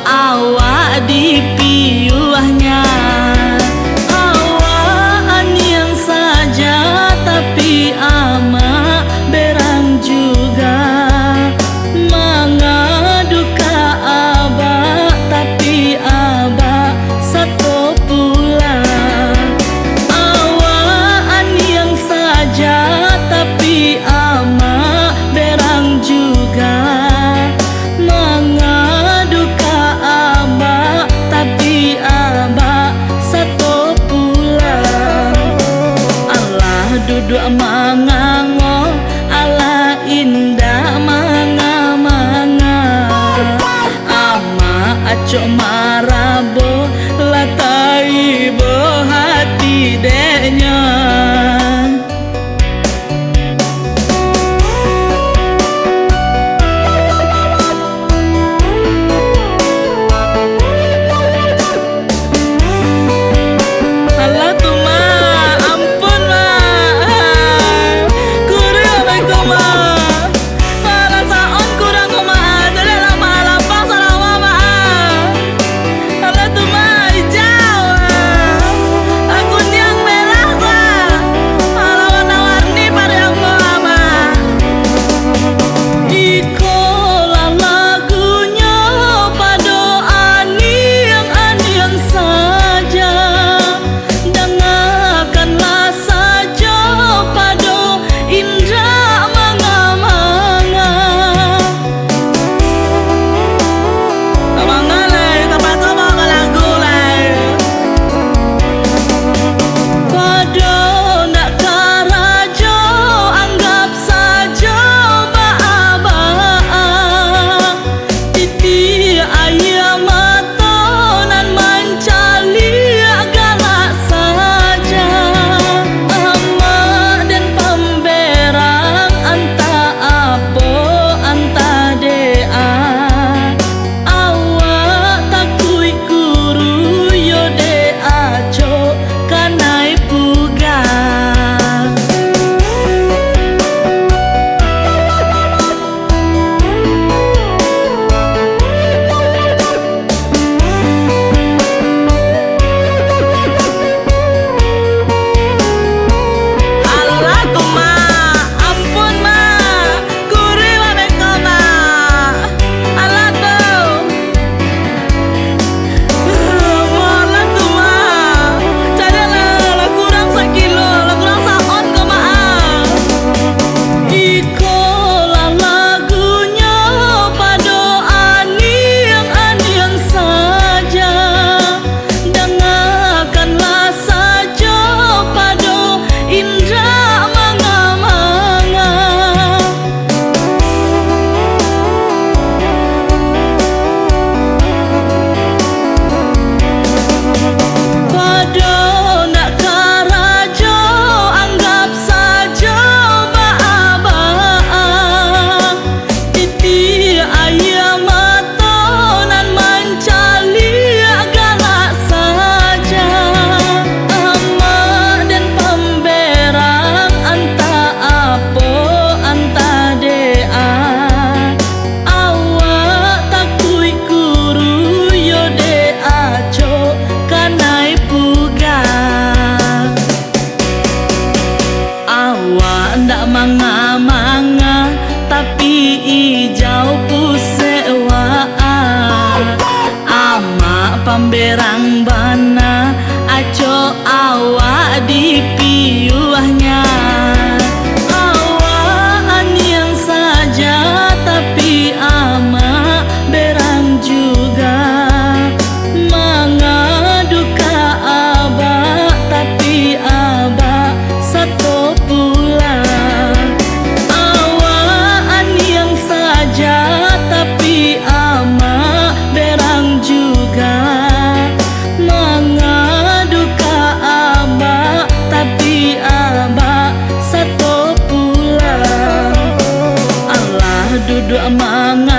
awak dipiuahnya. Awak yang saja tapi ama berang juga, mengadu ke abah tapi abah satu pula. Awak yang saja tapi ama berang juga, mengadu ke abah tapi abah satu pula. Allah duduk mangango, Allah indah manga-manga. Ama acok marabo latai hati deknya. Manga-manga tapi hijau pusewa. Ama pamberang bana aco awak dipiuahnya. Awak yang saja tapi ama berang juga, mengadu ke abah tapi abah satu pula. Tapi ama berang juga, mengadu ke abah tapi abah satu pula. Allah duduk manga